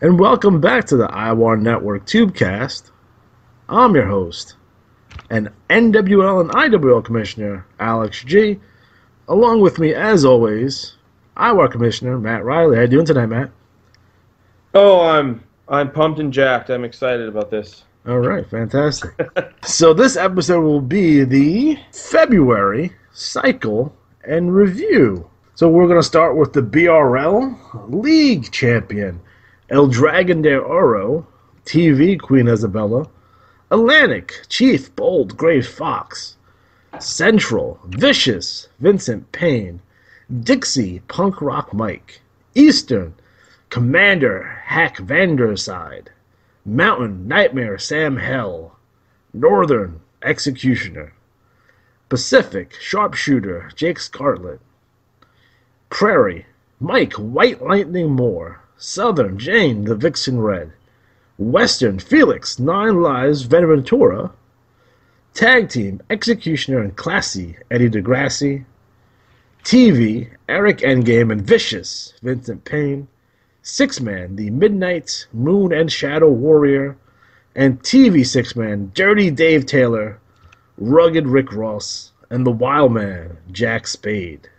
and welcome back to the IWAR Network Tubecast. I'm your host, and NWL and IWL Commissioner Alex G. Along with me, as always, IWAR Commissioner Matt Riley. How you doing tonight, Matt? Oh, I'm pumped and jacked. I'm excited about this. All right, fantastic. So this episode will be the February cycle and review. So we're going to start with the BRL League Champion, El Dragon de Oro, TV Queen Isabella, Atlantic Chief Bold Gray Fox, Central Vicious Vincent Payne, Dixie Punk Rock Mike, Eastern Commander Hack Vanderside, Mountain Nightmare Sam Hell, Northern Executioner, Pacific Sharpshooter Jake Scarlett, Prairie Mike White Lightning Moore, Southern Jane the Vixen Red, Western Felix Nine Lives Venventura, Tag Team Executioner and Classy Eddie DeGrassi, TV Eric Endgame and Vicious Vincent Payne, Six-Man the Midnight Moon and Shadow Warrior, and TV Six-Man Dirty Dave Taylor, Rugged Rick Ross, and the Wild Man Jack Spade.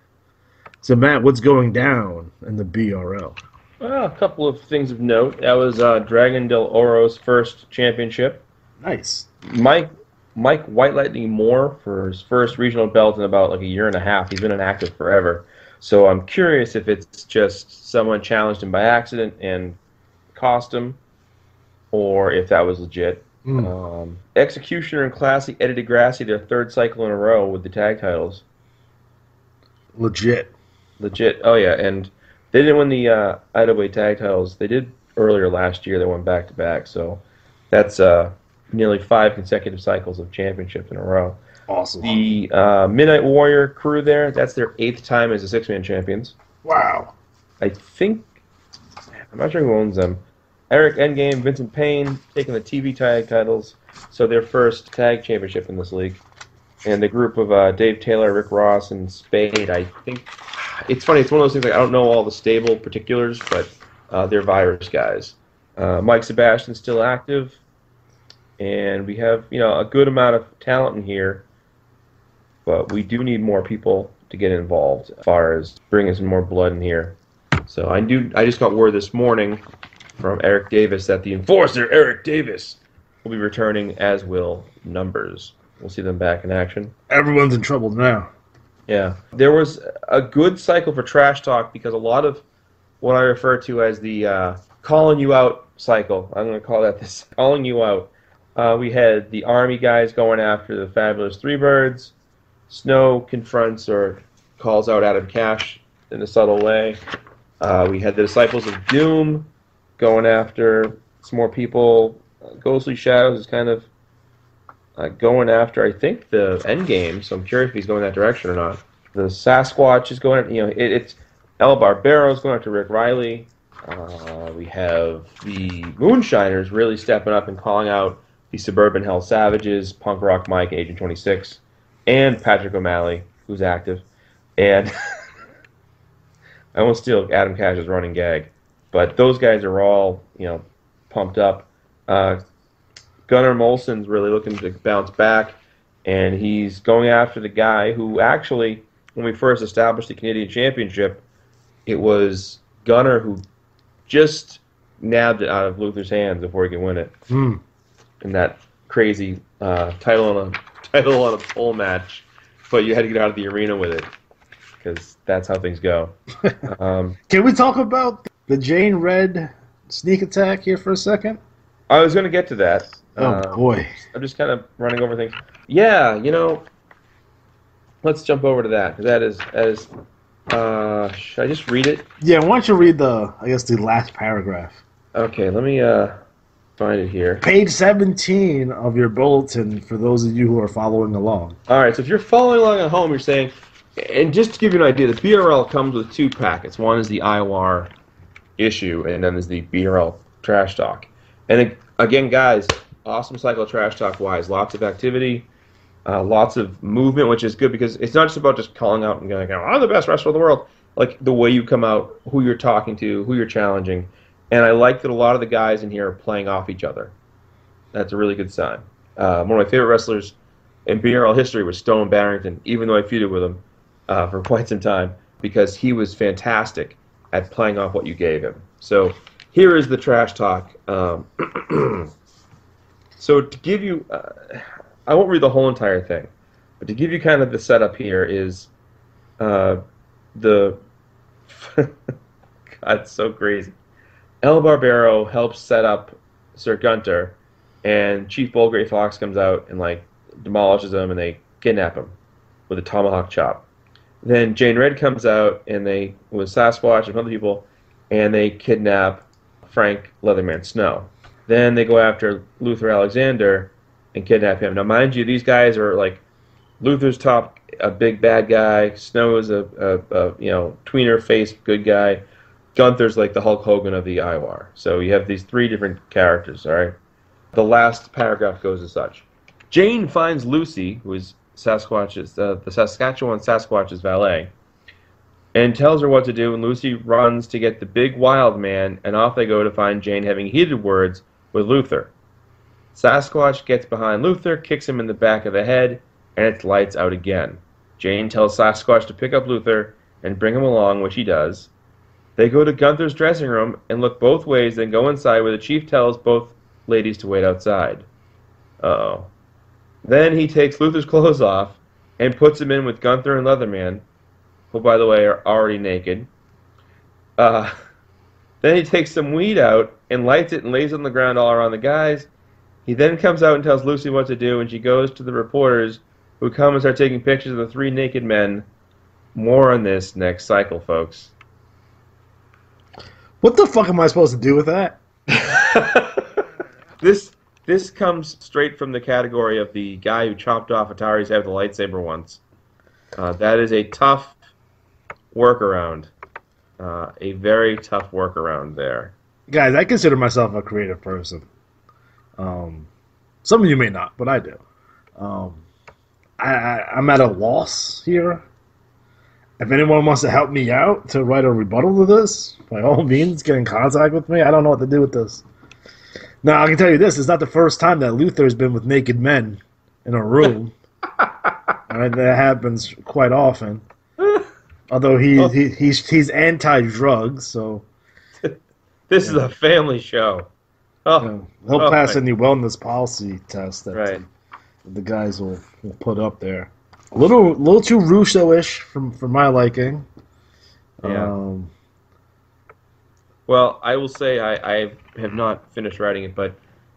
So Matt, what's going down in the BRL? Well, a couple of things of note. That was Dragon del Oro's first championship. Nice. Mike White Lightning Moore for his first regional belt in about like a year and a half. He's been inactive forever. So I'm curious if it's just someone challenged him by accident and cost him, or if that was legit. Executioner and Classy Eddie DeGrassi, their third cycle in a row with the tag titles. Legit. Oh, yeah, and they didn't win the IWA tag titles. They did earlier last year. They went back-to-back, so that's nearly 5 consecutive cycles of championship in a row. Awesome. The Midnight Warrior crew there, that's their 8th time as the Six-Man champions. Wow. I think, I'm not sure who owns them. Eric Endgame, Vincent Payne taking the TV tag titles, so their first tag championship in this league. And the group of Dave Taylor, Rick Ross, and Spade, I think, it's funny, it's one of those things, like I don't know all the stable particulars, but they're virus guys. Mike Sebastian's still active, and we have, a good amount of talent in here, but we do need more people to get involved as far as bringing some more blood in here. So I just got word this morning from Eric Davis that the Enforcer, Eric Davis, will be returning, as will Numbers. We'll see them back in action. Everyone's in trouble now. Yeah. There was a good cycle for Trash Talk because a lot of what I refer to as the calling you out cycle, I'm going to call that this, calling you out. We had the Army guys going after the Fabulous Three Birds. Snow confronts or calls out Adam Cash in a subtle way. We had the Disciples of Doom going after some more people. Ghostly Shadows is kind of going after, I think, the Endgame, so I'm curious if he's going that direction or not. The Sasquatch is going, it's El Barbero's going after Rick Riley. We have the Moonshiners really stepping up and calling out the Suburban Hell Savages, Punk Rock Mike, Agent 26, and Patrick O'Malley, who's active. And I won't steal Adam Cash's running gag, but those guys are all, pumped up. Gunnar Molson's really looking to bounce back, and he's going after the guy who actually, when we first established the Canadian Championship, it was Gunnar who just nabbed it out of Luther's hands before he could win it. In that crazy title on a pole match, but you had to get out of the arena with it because that's how things go. Can we talk about the Jane Red sneak attack here for a second? I was going to get to that. Oh, boy. I'm just kind of running over things. Yeah, let's jump over to that, because that is should I just read it? Yeah, why don't you read the last paragraph. Okay, let me find it here. Page 17 of your bulletin for those of you who are following along. All right, so if you're following along at home, you're saying, and just to give you an idea, the BRL comes with 2 packets. One is the IWAR issue, and then there's the BRL Trash Talk. And again, guys, awesome cycle Trash Talk-wise. Lots of activity, lots of movement, which is good because it's not just about just calling out and going, I'm the best wrestler in the world. Like, the way you come out, who you're talking to, who you're challenging, And I like that a lot of the guys in here are playing off each other. That's a really good sign. One of my favorite wrestlers in BRL history was Stone Barrington, even though I feuded with him for quite some time, because he was fantastic at playing off what you gave him. So here is the trash talk. So to give you, I won't read the whole entire thing, but to give you kind of the setup here is the, God, it's so crazy. El Barbero helps set up Sir Gunter, and Chief Bullgrey Fox comes out and like demolishes him, and they kidnap him with a tomahawk chop. Then Jane Red comes out, and they with Sasquatch and other people, and they kidnap Frank Leatherman Snow. Then they go after Luther Alexander and kidnap him. Now, mind you, these guys are like Luther's a big bad guy. Snow is a tweener faced good guy. Gunther's like the Hulk Hogan of the IWAR. So you have these three different characters. All right. The last paragraph goes as such: Jane finds Lucy, who is the Saskatchewan Sasquatch's valet, and tells her what to do. And Lucy runs to get the big wild man, and off they go to find Jane having heated words with Luther. Sasquatch gets behind Luther, kicks him in the back of the head, and it's lights out again. Jane tells Sasquatch to pick up Luther and bring him along, which he does. They go to Gunther's dressing room and look both ways, then go inside where the chief tells both ladies to wait outside. Uh-oh. Then he takes Luther's clothes off and puts him in with Gunther and Leatherman, who, by the way, are already naked. Then he takes some weed out and lights it and lays it on the ground all around the guys. He then comes out and tells Lucy what to do, and she goes to the reporters, who come and start taking pictures of the three naked men. More on this next cycle, folks. What the fuck am I supposed to do with that? This comes straight from the category of the guy who chopped off Atari's head with a lightsaber once. That is a tough workaround. A very tough workaround there. Guys, I consider myself a creative person. Some of you may not, but I do. I'm at a loss here. If anyone wants to help me out to write a rebuttal to this, by all means, get in contact with me. I don't know what to do with this. Now, I can tell you this. It's not the first time that Luther's been with naked men in a room. That happens quite often. Although he's anti-drugs, so... This is a family show. He'll pass any wellness policy test that right. The guys will put up there. A little too Russo-ish for my liking. Yeah. Well, I will say I have not finished writing it, but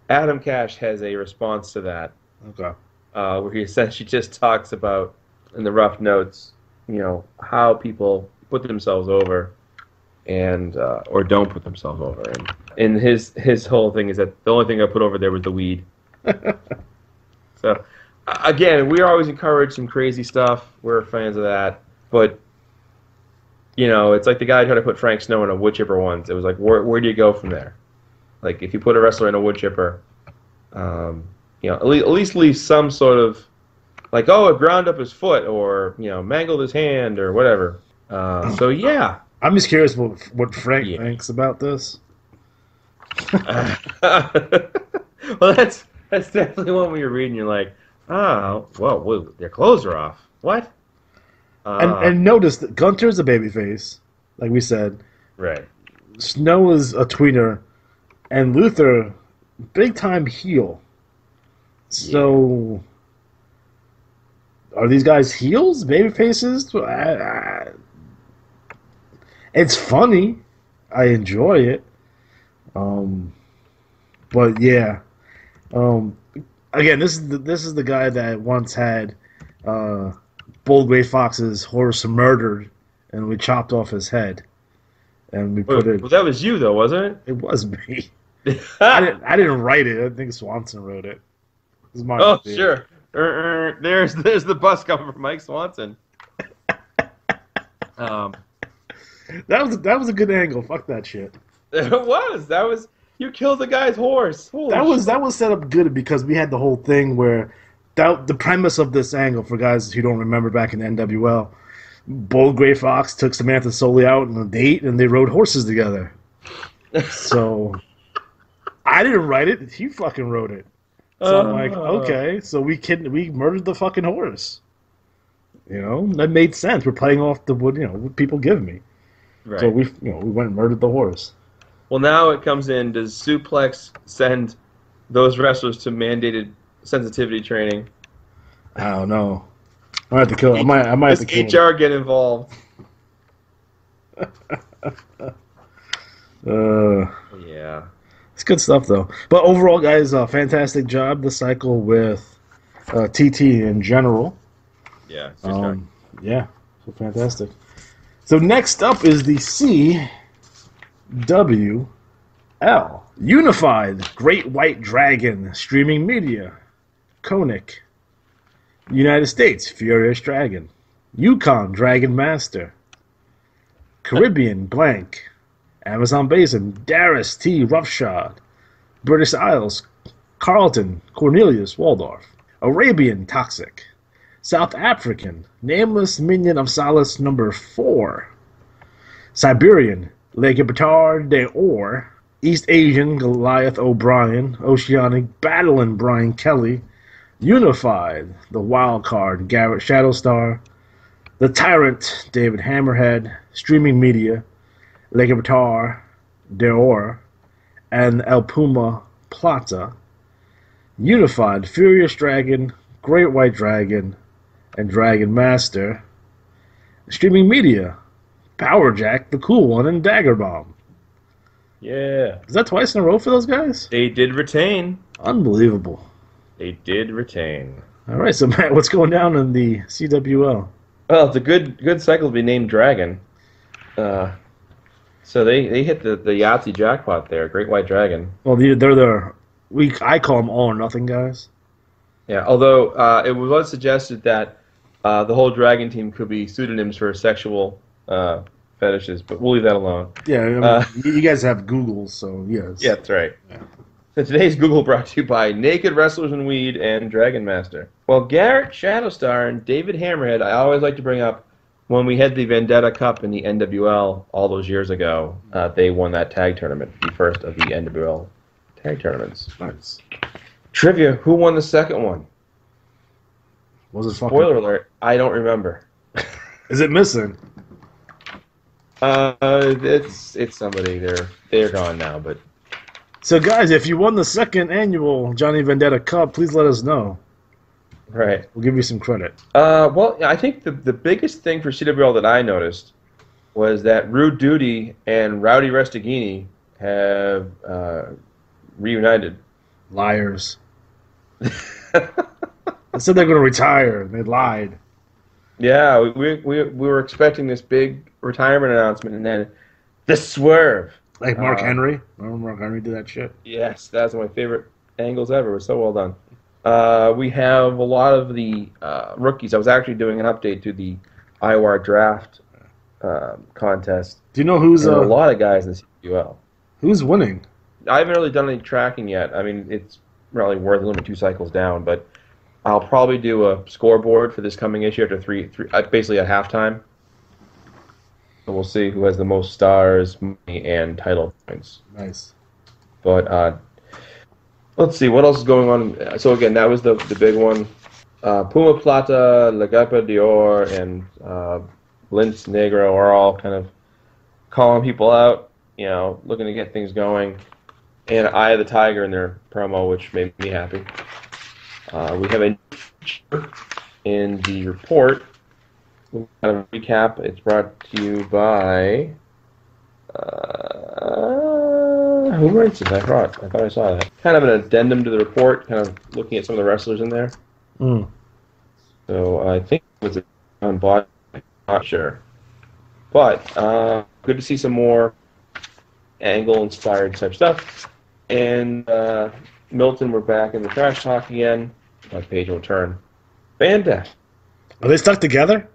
Adam Cash has a response to that. Okay. Where he essentially just talks about, in the rough notes, how people put themselves over and or don't put themselves over. And his whole thing is that the only thing I put over there was the weed. So, again, we always encourage some crazy stuff. We're fans of that. But, it's like the guy tried to put Frank Snow in a wood chipper once. It was like, where do you go from there? Like, if you put a wrestler in a wood chipper, at least leave some sort of, like, it ground up his foot or, mangled his hand or whatever. So, yeah. I'm just curious what Frank thinks about this. Well, that's definitely one where you're reading, you're like, well, their clothes are off. What? And notice that Gunter's a babyface, like we said. Right. Snow is a tweener, and Luther, big-time heel. So, are these guys heels, babyfaces? It's funny. I enjoy it. But yeah. Again, this is the guy that once had Bullgrey Fox's horse murdered, and we chopped off his head, and we put it. Well, that was you, though, wasn't it? It was me. I didn't write it. I think Swanson wrote it. It was my idea. Sure. There's the bus coming from Mike Swanson. That was a good angle. Fuck that shit. It was. You killed the guy's horse. That was set up good because we had the whole thing where the premise of this angle, for guys who don't remember back in NWL, Bullgrey Fox took Samantha Soley out on a date and they rode horses together. So I didn't write it. He fucking wrote it. So I'm like, okay, so we murdered the fucking horse. You know, that made sense. We're playing off the what people give me. Right. So we went and murdered the horse. Well, now it comes in. Does Suplex send those wrestlers to mandated sensitivity training? I don't know. I might have to kill. I might have to kill him. HR get involved? Yeah. It's good stuff though. But overall, guys, fantastic job this cycle with TT in general. Yeah. Yeah, so fantastic. So next up is the CWL Unified Great White Dragon Streaming Media, Koenig, United States Furious Dragon, Yukon Dragon Master, Caribbean Blank, Amazon Basin Darius T. Roughshod, British Isles Carlton Cornelius Waldorf, Arabian Toxic, South African Nameless Minion of Solace number 4, Siberian Le Gibraltar de Or, East Asian Goliath O'Brien, Oceanic Battling Brian Kelly, Unified the Wild Card Garrett Shadowstar, The Tyrant David Hammerhead, Streaming Media Le Gibraltar de Or, and El Puma Plata, Unified Furious Dragon, Great White Dragon, and Dragon Master, Streaming Media, Power Jack, the Cool One, and Dagger Bomb. Yeah. Is that twice in a row for those guys? They did retain. Unbelievable. They did retain. All right, so Matt, what's going down in the CWL? Well, it's a good cycle to be named Dragon. So they hit the Yahtzee jackpot there, Great White Dragon. Well, I call them all or nothing guys. Yeah, although it was suggested that the whole Dragon team could be pseudonyms for sexual fetishes, but we'll leave that alone. Yeah, I mean, you guys have Google, so yes. Yeah, that's right. Yeah. So today's Google brought to you by Naked Wrestlers in Weed and Dragon Master. Well, Garrett Shadowstar and David Hammerhead, I always like to bring up when we had the Vendetta Cup in the NWL all those years ago. They won that tag tournament, the first of the NWL tag tournaments. Nice. Trivia: who won the second one? Was it fucking... Spoiler alert: I don't remember. Is it missing? It's somebody. They're gone now, but. So, guys, if you won the second annual Johnny Vendetta Cup, please let us know. Right. We'll give you some credit. Well, I think the biggest thing for CWL that I noticed was that Rude Duty and Rowdy Restaghini have reunited. Liars. They said they're going to retire. They lied. Yeah, we were expecting this big retirement announcement, and then the swerve. Like Mark Henry. Remember Mark Henry did that shit? Yes, that's one of my favorite angles ever. It was so well done. We have a lot of the rookies. I was actually doing an update to the IWAR draft contest. Do you know who's a lot of guys in the CWL? Who's winning? I haven't really done any tracking yet. I mean, it's really worth only 2 cycles down, but I'll probably do a scoreboard for this coming issue after three basically at halftime. So we'll see who has the most stars, money, and title points. Nice. But let's see what else is going on. So again, that was the big one. Puma Plata, La Gapa Dior, and Lince Negro are all kind of calling people out, looking to get things going. And Eye of the Tiger in their promo, which made me happy. We have a in the report. We'll kind of recap. It's brought to you by who writes it? I thought I saw that. Kind of an addendum to the report, kind of looking at some of the wrestlers in there. Mm. So I think it was on bot. Not sure, but good to see some more angle-inspired type stuff. And Milton, we're back in the trash talk again. My page will turn. Fantastic. Are they stuck together?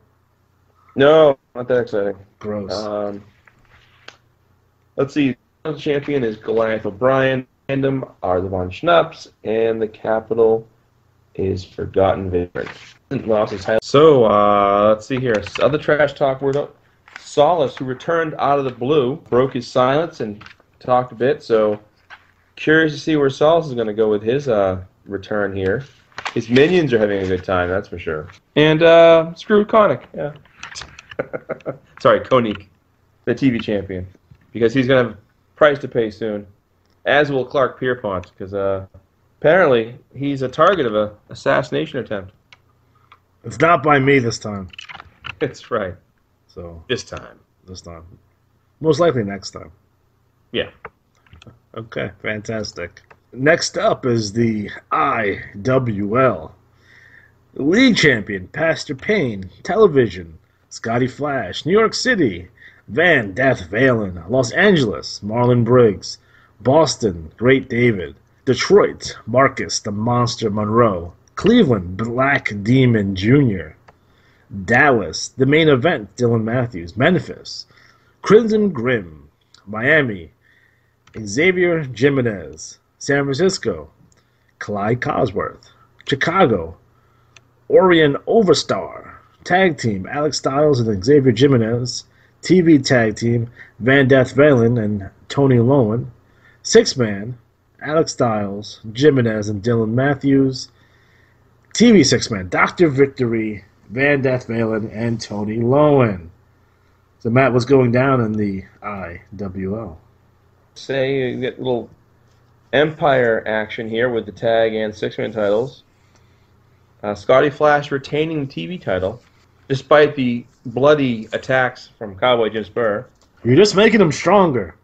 No, not that exciting. Gross. Let's see. The champion is Goliath O'Brien. Random are the Von Schnaps, and the capital is Forgotten Vagrant. Lost his title. So let's see here. Other trash talk word up. Solace, who returned out of the blue, broke his silence and talked a bit, so curious to see where Sauls is going to go with his return here. His minions are having a good time, that's for sure. And screw Konik, yeah. Sorry, Konik, the TV champion. Because he's going to have a price to pay soon. As will Clark Pierpont, because apparently he's a target of an assassination attempt. It's not by me this time. That's right. So This time. Most likely next time. Yeah. Okay, fantastic. Next up is the IWL. League champion, Pastor Payne. Television, Scotty Flash. New York City, Van Death Valen. Los Angeles, Marlon Briggs. Boston, Great David. Detroit, Marcus the Monster Monroe. Cleveland, Black Demon Jr. Dallas, the main event, Dylan Matthews. Memphis, Crimson Grim. Miami, Xavier Jimenez. San Francisco, Clyde Cosworth. Chicago, Orion Overstar. Tag team, Alex Styles and Xavier Jimenez. TV tag team, Van Death Valen and Tony Lowen. Six-man, Alex Styles, Jimenez, and Dylan Matthews. TV six-man, Dr. Victory, Van Death Valen, and Tony Lowen. So, Matt, what's going down in the IWL? Say you get a little Empire action here with the tag and six-man titles. Scotty Flash retaining the TV title, despite the bloody attacks from Cowboy Jim Spur. You're just making him stronger.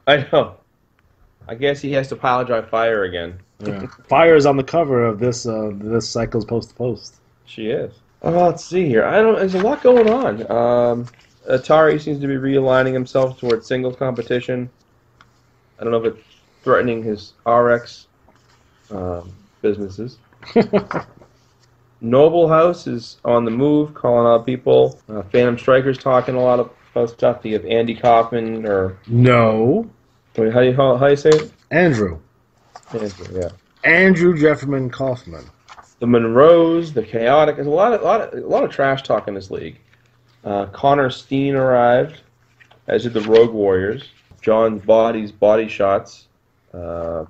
I know. I guess he has to pile drive fire again. Yeah. Fire is on the cover of this cycle's post to post. She is. Let's see here. There's a lot going on. Atari seems to be realigning himself towards singles competition. I don't know if it's threatening his RX businesses. Noble House is on the move, calling out people. Phantom Striker's talking a lot about stuff. Do you have Andy Kaufman or... No. Wait, how you say it? Andrew, yeah. Andrew Jefferman Kaufman. The Monroes, the Chaotic. There's a lot of trash talk in this league. Connor Steen arrived, as did the Rogue Warriors. John Body's Body Shots. Lucha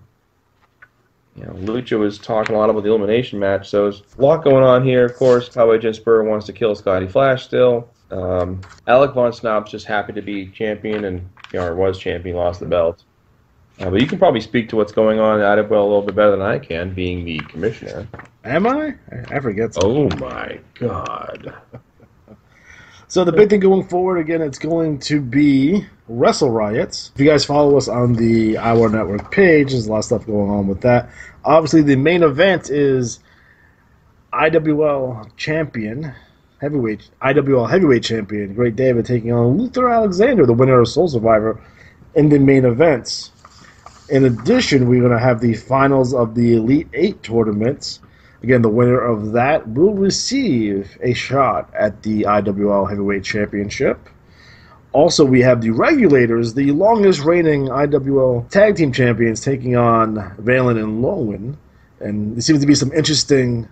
was talking a lot about the elimination match, so there's a lot going on here. Of course, Cowboy Jim Spur wants to kill Scotty Flash still. Alec Von Snob's just happy to be champion, and was champion, lost the belt. But you can probably speak to what's going on at IWL a little bit better than I can, being the commissioner. Am I? I forget Oh something. my God. So the big thing going forward, again, it's going to be Wrestle Riots. If you guys follow us on the IWAR Network page, there's a lot of stuff going on with that. Obviously, the main event is IWL champion, IWL heavyweight champion, Great David, taking on Luther Alexander, the winner of Soul Survivor, in the main events. In addition, we're going to have the finals of the Elite 8 tournaments. Again, the winner of that will receive a shot at the IWL Heavyweight Championship. Also, we have the Regulators, the longest reigning IWL Tag Team Champions, taking on Valen and Lowen. And there seems to be some interesting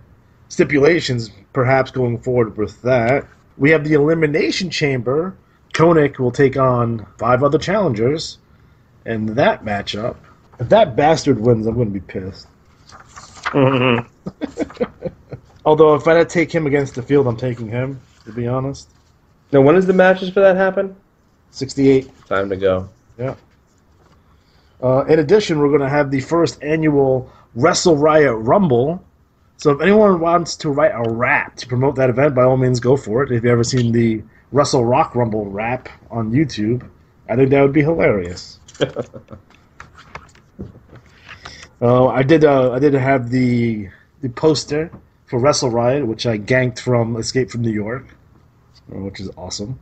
stipulations, perhaps, going forward with that. We have the Elimination Chamber. Koenig will take on 5 other challengers. And that matchup, if that bastard wins, I'm going to be pissed. Mm-hmm. Although, if I had to take him against the field, I'm taking him, to be honest. Now, when does the matches for that happen? 68. Time to go. Yeah. In addition, we're going to have the first annual Wrestle Riot Rumble. So if anyone wants to write a rap to promote that event, by all means, go for it. If you've ever seen the Wrestle Rock Rumble rap on YouTube, I think that would be hilarious. I did have the poster for Wrestle Riot, which I ganked from Escape from New York, which is awesome.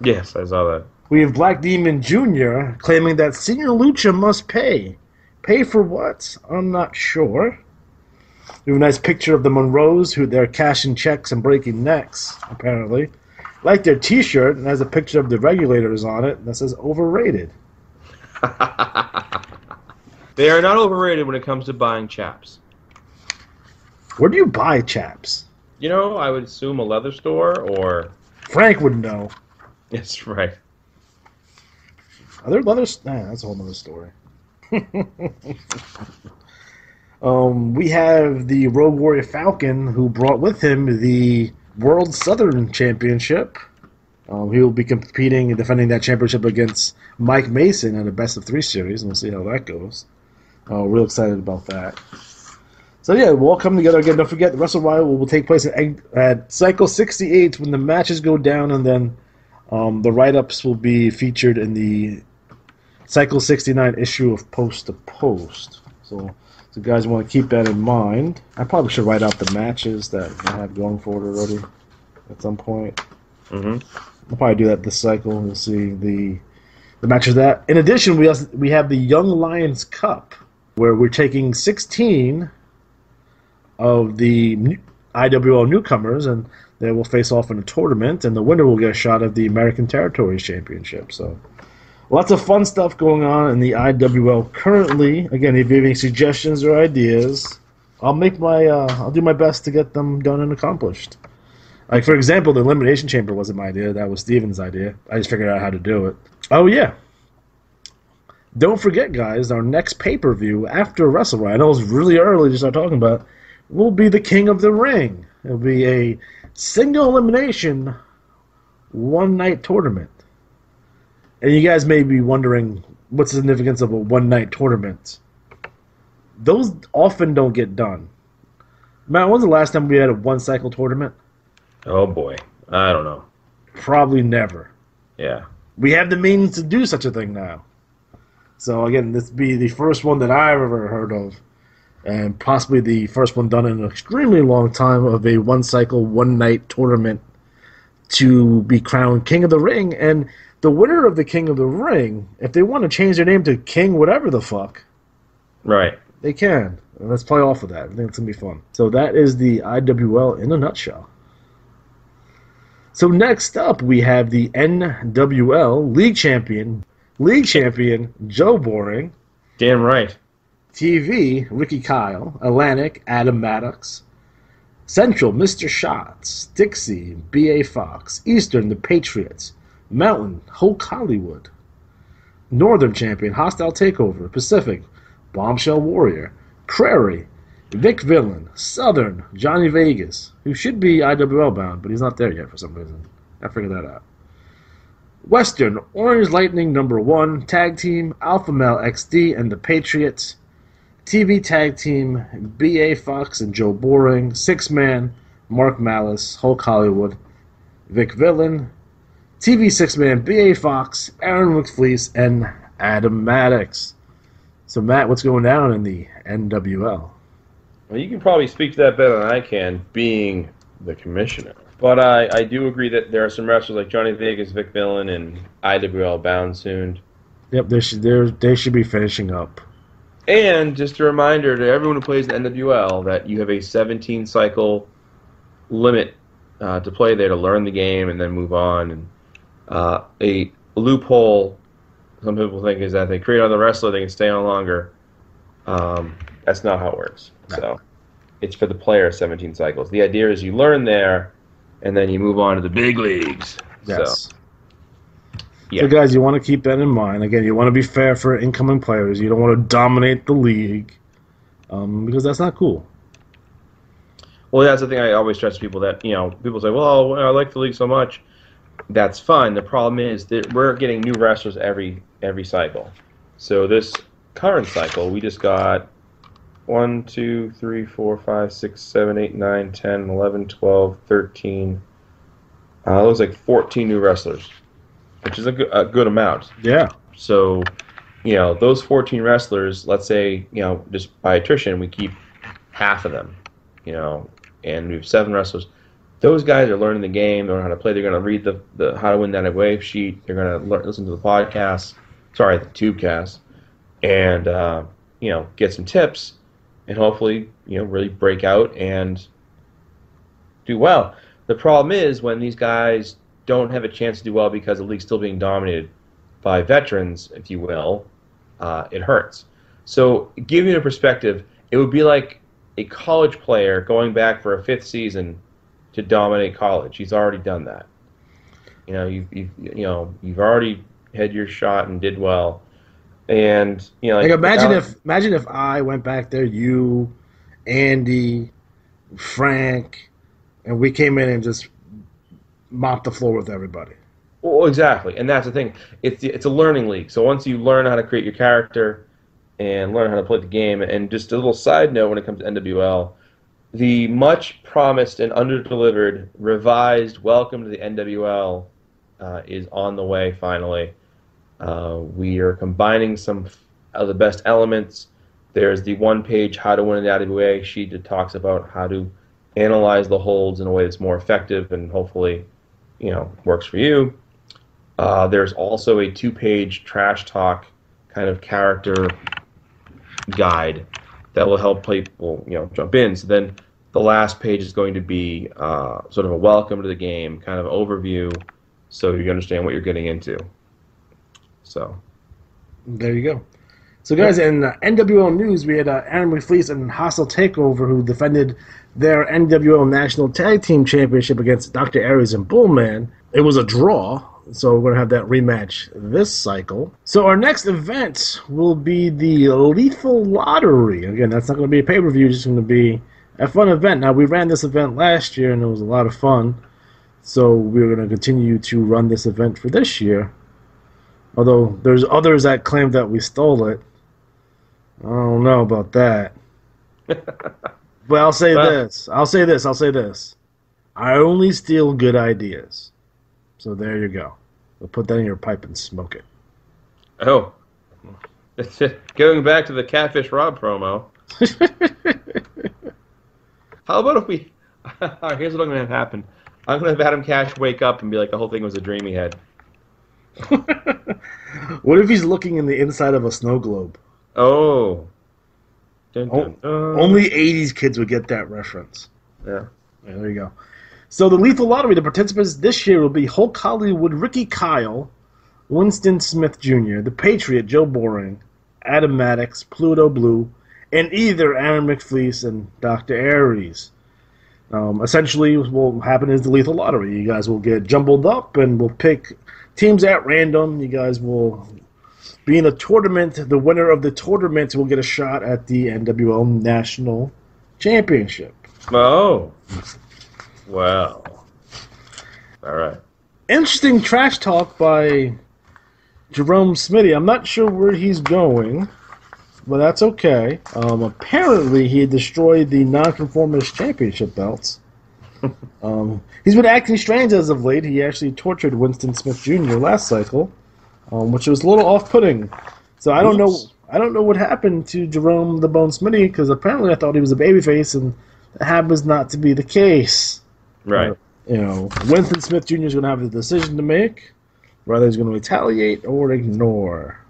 Yes, I saw that. We have Black Demon Jr. claiming that Senior Lucha must pay. Pay for what? I'm not sure. We have a nice picture of the Monroes, who they're cashing checks and breaking necks, apparently. Like their t-shirt, and has a picture of the Regulators on it that says overrated. They are not overrated when it comes to buying chaps. Where do you buy chaps? I would assume a leather store or... Frank would know. That's right. Are there others? Nah, that's a whole other story. We have the Road Warrior Falcon, who brought with him the World Southern Championship. He will be competing and defending that championship against Mike Mason in a best-of-3 series, and we'll see how that goes. Real excited about that. So yeah, we'll all come together again. Don't forget, the Wrestle Riot will take place at Cycle 68 when the matches go down, and then the write-ups will be featured in the Cycle 69 issue of Post to Post. So you guys want to keep that in mind. I probably should write out the matches that I have going forward already at some point. I'll probably do that this cycle. We'll see the matches of that. In addition, we have the Young Lions Cup, where we're taking 16 of the IWL newcomers, and they will face off in a tournament, and the winner will get a shot at the American Territories Championship. So lots of fun stuff going on in the IWL currently. Again, if you have any suggestions or ideas, I'll do my best to get them done and accomplished. Like, for example, the Elimination Chamber wasn't my idea. That was Steven's idea. I just figured out how to do it. Oh, yeah. Don't forget, guys, our next pay-per-view after Wrestle Riot, I know it's really early to start talking about, will be the King of the Ring. It'll be a single elimination one-night tournament. And you guys may be wondering, what's the significance of a one-night tournament? Those often don't get done. Matt, when was the last time we had a one-cycle tournament? Oh, boy. I don't know. Probably never. Yeah. We have the means to do such a thing now. So, again, this will be the first one that I've ever heard of, and possibly the first one done in an extremely long time of a one-cycle, one-night tournament to be crowned King of the Ring. And the winner of the King of the Ring, if they want to change their name to King whatever the fuck, right, they can. And let's play off of that. I think it's going to be fun. So that is the IWL in a nutshell. So next up, we have the NWL League Champion Joe Boring. Damn right. TV, Ricky Kyle. Atlantic, Adam Maddox. Central, Mr. Shots. Dixie, B.A. Fox. Eastern, The Patriots. Mountain, Hulk Hollywood. Northern Champion, Hostile Takeover. Pacific, Bombshell Warrior. Prairie, Vic Villain. Southern, Johnny Vegas, who should be IWL bound, but he's not there yet for some reason. I figured that out. Western, Orange Lightning #1, Tag Team, Alpha Male XD and the Patriots. TV Tag Team, B.A. Fox and Joe Boring. 6-Man, Mark Malice, Hulk Hollywood, Vic Villain. TV 6-Man, B.A. Fox, Aaron McFleece, and Adam Maddox. So, Matt, what's going down in the NWL? Well, you can probably speak to that better than I can, being the commissioner. But I do agree that there are some wrestlers like Johnny Vegas, Vic Villain, and IWL bound soon. Yep, they should be finishing up. And just a reminder to everyone who plays the NWL that you have a 17-cycle limit to play there to learn the game and then move on. And a loophole some people think is that they create another wrestler, they can stay on longer. That's not how it works. No. So it's for the player 17 cycles. The idea is you learn there, and then you move on to the big leagues. Yes. So, yeah. So, guys, you want to keep that in mind. Again, you want to be fair for incoming players. You don't want to dominate the league because that's not cool. Well, that's the thing I always stress to people that, people say, well, I like the league so much. That's fine. The problem is that we're getting new wrestlers every cycle. So this current cycle, we just got 1, 2, 3, 4, 5, 6, 7, 8, 9, 10, 11, 12, 13. It looks like 14 new wrestlers, which is a good amount. Yeah. So, those 14 wrestlers, let's say, just by attrition, we keep half of them, and we have 7 wrestlers. Those guys are learning the game. They learn how to play. They're going to read the How to Win That Wave sheet. They're going to listen to the podcast. Sorry, the Tubecast. And, get some tips and hopefully, really break out and do well. The problem is when these guys don't have a chance to do well because the league's still being dominated by veterans, if you will, it hurts. So, give you a perspective, it would be like a college player going back for a 5th season to dominate college. He's already done that. You've already had your shot and did well. And Like imagine if I went back there, you, Andy, Frank, and we came in and just mopped the floor with everybody. Well, exactly, and that's the thing. It's a learning league. So once you learn how to create your character and learn how to play the game, and just a little side note when it comes to NWL, the much promised and underdelivered revised Welcome to the NWL is on the way finally. We are combining some of the best elements. There's the one-page How to Win in the IWA sheet that talks about how to analyze the holds in a way that's more effective and hopefully, works for you. There's also a 2-page trash talk kind of character guide that will help people, jump in. So then the last page is going to be sort of a welcome to the game, kind of overview, so you understand what you're getting into. So there you go. So guys, in NWL news, we had Aaron McFleece and Hostile Takeover who defended their NWL National Tag Team Championship against Dr. Aries and Bullman. It was a draw, so we're going to have that rematch this cycle. So our next event will be the Lethal Lottery. Again, that's not going to be a pay-per-view, it's just going to be a fun event. Now, we ran this event last year, and it was a lot of fun. So we're going to continue to run this event for this year. Although there's others that claim that we stole it. I don't know about that. But I'll say this. I only steal good ideas. So there you go. We'll put that in your pipe and smoke it. Oh. Going back to the Catfish Rob promo. How about if we... Here's what I'm going to happen. I'm going to have Adam Cash wake up and be like, the whole thing was a dream he had. What if he's looking in the inside of a snow globe? Oh. Dun, dun, dun. Only 80s kids would get that reference. Yeah. There you go. So the Lethal Lottery, the participants this year will be Hulk Hollywood, Ricky Kyle, Winston Smith Jr., The Patriot, Joe Boring, Adam Maddox, Pluto Blue, and either Aaron McFleece and Dr. Aries. Essentially, what will happen is the Lethal Lottery. You guys will get jumbled up, and we'll pick teams at random. You guys will be in a tournament. The winner of the tournament will get a shot at the NWL National Championship. Oh. Wow. All right. Interesting trash talk by Jerome Smitty. I'm not sure where he's going, but that's okay. Apparently, he had destroyed the Nonconformist Championship belts. He's been acting strange as of late. He actually tortured Winston Smith Jr. last cycle, which was a little off-putting. So I don't know. I don't know what happened to Jerome the Bone Smitty, because apparently I thought he was a babyface, and that happens not to be the case. Right. Winston Smith Jr. is going to have the decision to make, whether he's going to retaliate or ignore.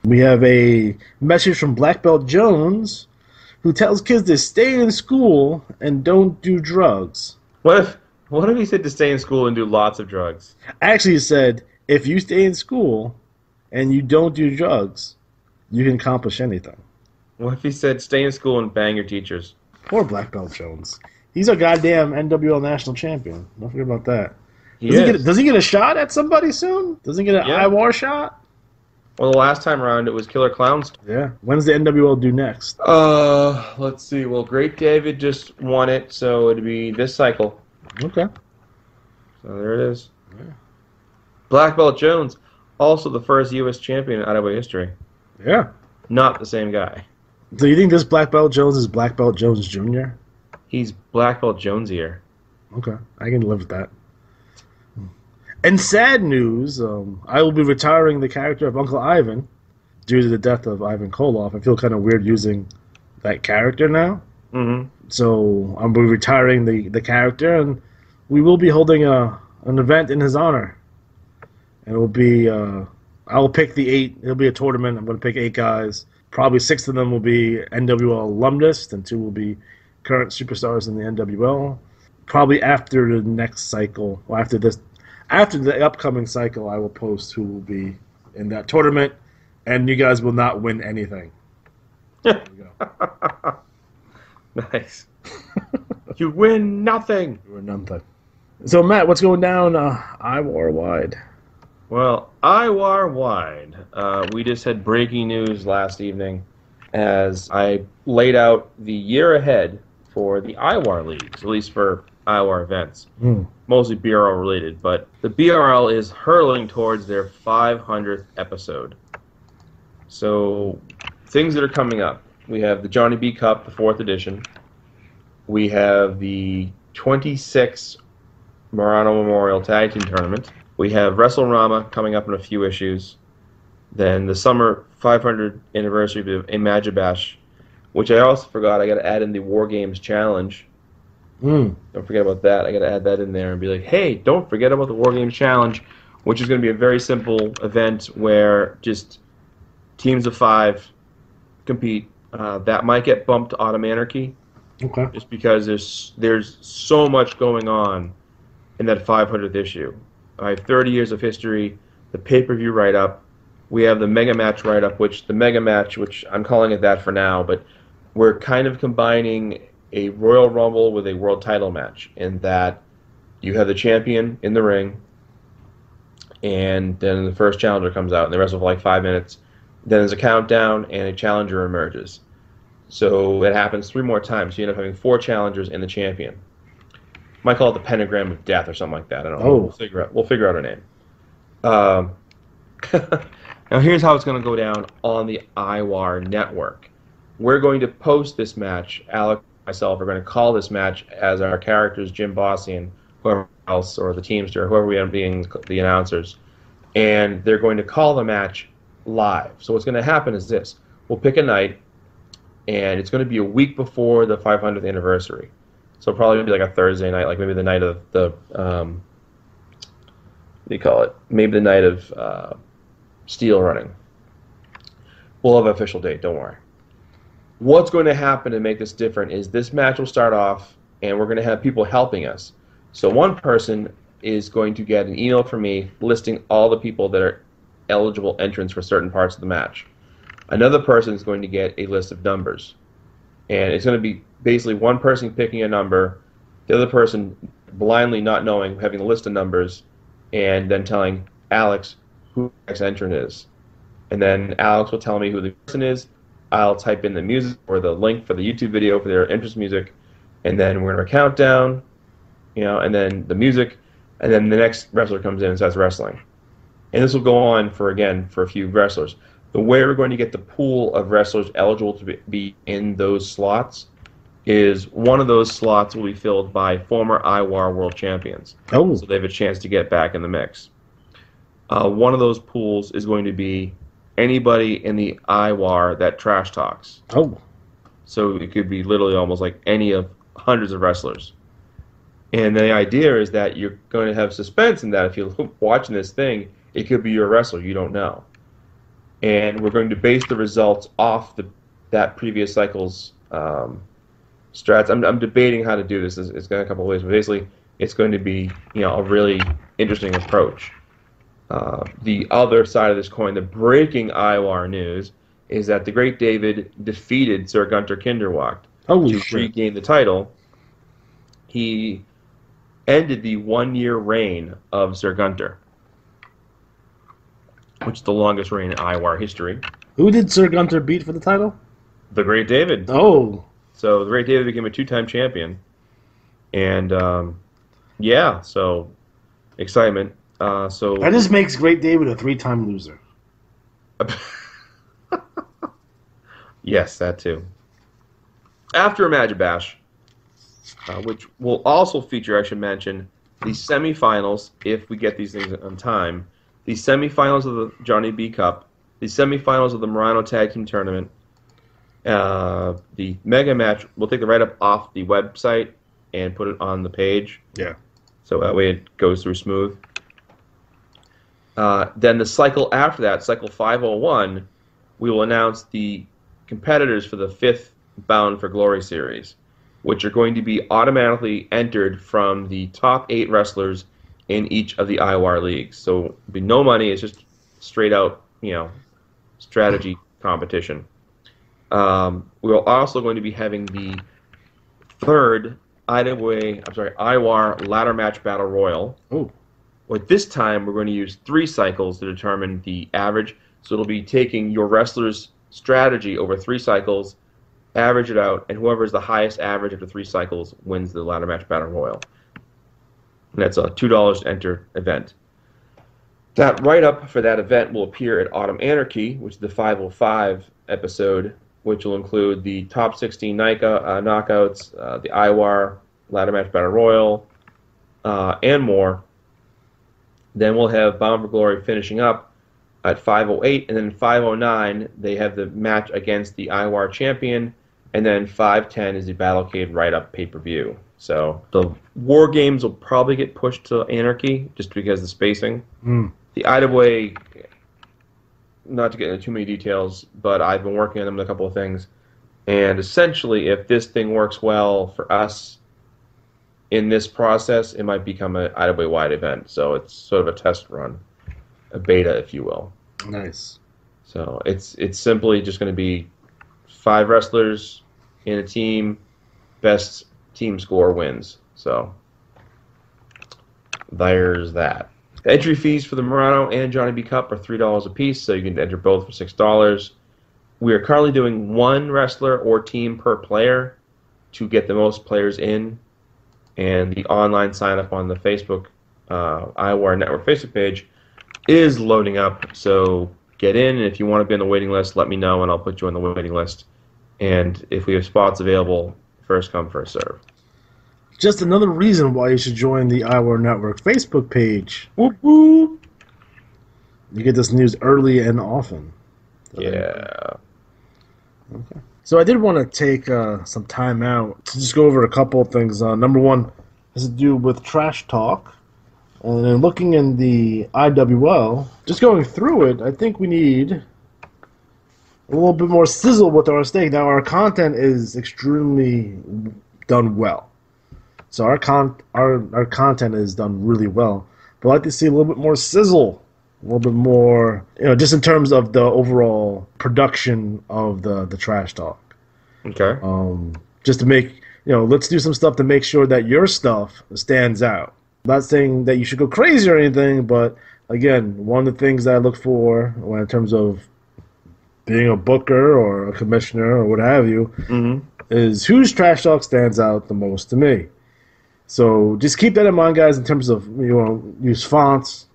We have a message from Black Belt Jones, who tells kids to stay in school and don't do drugs. What if he said to stay in school and do lots of drugs? Actually, he said, if you stay in school and you don't do drugs, you can accomplish anything. What if he said stay in school and bang your teachers? Poor Black Belt Jones. He's a goddamn NWL national champion. Don't forget about that. Does he get a shot at somebody soon? Does he get an IWAR shot? Well, the last time around it was Killer Clowns. Yeah. When's the NWL due next? Let's see. Well, Great David just won it, so it'd be this cycle. Okay. So there it is. Yeah. Black Belt Jones, also the first U.S. champion in IWA history. Yeah. Not the same guy. So you think this Black Belt Jones is Black Belt Jones Jr.? He's Black Belt Jonesier. Okay. I can live with that. And sad news, I will be retiring the character of Uncle Ivan due to the death of Ivan Koloff. I feel kind of weird using that character now. Mm-hmm. So I'm retiring the character, and we will be holding an event in his honor. And it will be, I will pick the 8. It'll be a tournament. I'm going to pick 8 guys. Probably 6 of them will be NWL alumnus, and 2 will be current superstars in the NWL. Probably after the next cycle, or after the upcoming cycle, I will post who will be in that tournament, and you guys will not win anything. There you go. Nice. You win nothing. You win nothing. So, Matt, what's going down IWAR wide? Well, IWAR wide. We just had breaking news last evening as I laid out the year ahead for the IWAR leagues, at least for IWAR events. Mostly BRL related, but the BRL is hurtling towards their 500th episode. So, things that are coming up. We have the Johnny B Cup, the 4th edition. We have the 26 Murano Memorial Tag Team Tournament. We have WrestleRama coming up in a few issues. Then the summer 500th anniversary of Imagibash, which I also forgot. I got to add in the War Games Challenge. Don't forget about that. I got to add that in there and be like, hey, don't forget about the War Games Challenge, which is going to be a very simple event where just teams of 5 compete. That might get bumped to Autumn Anarchy. Okay. Just because there's so much going on in that 500th issue. I have 30 years of history, the pay-per-view write-up. We have the Mega Match write-up, which I'm calling it that for now, but we're kind of combining a Royal Rumble with a World Title match in that you have the champion in the ring, and then the first challenger comes out, and they wrestle for like 5 minutes. Then there's a countdown, and a challenger emerges. So it happens 3 more times. So you end up having 4 challengers and the champion. Might call it the Pentagram of Death or something like that. I don't know. Oh. We'll figure out a name. Now here's how it's going to go down on the IWAR network. We're going to post this match. Alec and myself are going to call this match as our characters, Jim Bossy and whoever else, or the Teamster, whoever we end up being the announcers. And they're going to call the match live. So what's going to happen is this. We'll pick a night, and it's going to be a week before the 500th anniversary. So it'll probably be like a Thursday night, like maybe the night of the, what do you call it? Maybe the night of Steel running. We'll have an official date, don't worry. What's going to happen to make this different is this match will start off, and we're going to have people helping us. So one person is going to get an email from me listing all the people that are eligible entrants for certain parts of the match. Another person is going to get a list of numbers. And it's going to be basically one person picking a number, the other person blindly not knowing, having a list of numbers, and then telling Alex who the next entrant is. And then Alex will tell me who the person is. I'll type in the music or the link for the YouTube video for their entrance music, and then we're going to have a countdown, and then the music, and then the next wrestler comes in and starts wrestling. And this will go on for a few wrestlers. The way we're going to get the pool of wrestlers eligible to be in those slots is one of those slots will be filled by former IWAR world champions. Oh. So they have a chance to get back in the mix. One of those pools is going to be anybody in the IWAR that trash talks. Oh. So it could be literally almost like any of hundreds of wrestlers. And the idea is that you're going to have suspense in that if you're watching this thing, it could be your wrestler, you don't know. And we're going to base the results off that previous cycle's strats. I'm debating how to do this. It's going a couple of ways, but basically it's going to be a really interesting approach. The other side of this coin, the breaking IWAR news, is that the Great David defeated Sir Gunter Kinderwacht to regain the title. He ended the 1-year reign of Sir Gunter, which is the longest reign in IWAR history. Who did Sir Gunter beat for the title? The Great David. Oh. So the Great David became a 2-time champion. And, so excitement. That just makes Great David a 3-time loser. Yes, that too. After Imagibash, which will also feature, I should mention, the semifinals, if we get these things on time, the semifinals of the Johnny B Cup, the semifinals of the Murano Tag Team Tournament, the Mega Match. We'll take the write-up off the website and put it on the page. Yeah. So that way it goes through smooth. Then the cycle after that, cycle 501, we will announce the competitors for the 5th Bound for Glory series, which are going to be automatically entered from the top 8 wrestlers in each of the IWAR leagues. So there'll be no money. It's just straight out, strategy competition. We're also going to be having the 3rd IWAR Ladder Match Battle Royal. Ooh. But this time, we're going to use 3 cycles to determine the average. So it'll be taking your wrestler's strategy over 3 cycles, average it out, and whoever is the highest average after 3 cycles wins the ladder match battle royal. And that's a $2 to enter event. That write-up for that event will appear at Autumn Anarchy, which is the 505 episode, which will include the top 16 knockouts, the IWAR ladder match battle royal, and more. Then we'll have Bound for Glory finishing up at 508, and then 509 they have the match against the IWAR champion, and then 510 is the Battlecade write-up pay-per-view. So the War Games will probably get pushed to Anarchy just because of the spacing. The IWAR, not to get into too many details, but I've been working on them on a couple of things, and essentially if this thing works well for us in this process, it might become an IWA-wide event. So it's sort of a test run, a beta, if you will. Nice. So it's simply just going to be 5 wrestlers in a team, best team score wins. So there's that. The entry fees for the Murano and Johnny B Cup are $3 a piece, so you can enter both for $6. We are currently doing 1 wrestler or team per player to get the most players in. And the online sign-up on the Facebook IWAR Network Facebook page is loading up. So get in, and if you want to be on the waiting list, let me know, and I'll put you on the waiting list. And if we have spots available, first come, first serve. Just another reason why you should join the IWAR Network Facebook page. Whoop, whoop. You get this news early and often. Yeah. Okay. So I did want to take some time out to just go over a couple of things. Number one has to do with trash talk. And then looking in the IWL, just going through it, I think we need a little bit more sizzle with our steak. Now, our content is extremely done well. So our content is done really well. But I'd like to see a little bit more sizzle. A little bit more, just in terms of the overall production of the trash talk. Okay. Just to make, let's do some stuff to make sure that your stuff stands out. I'm not saying that you should go crazy or anything, but again, one of the things that I look for in terms of being a booker or a commissioner or what have you is whose trash talk stands out the most to me. So just keep that in mind, guys, in terms of, use fonts.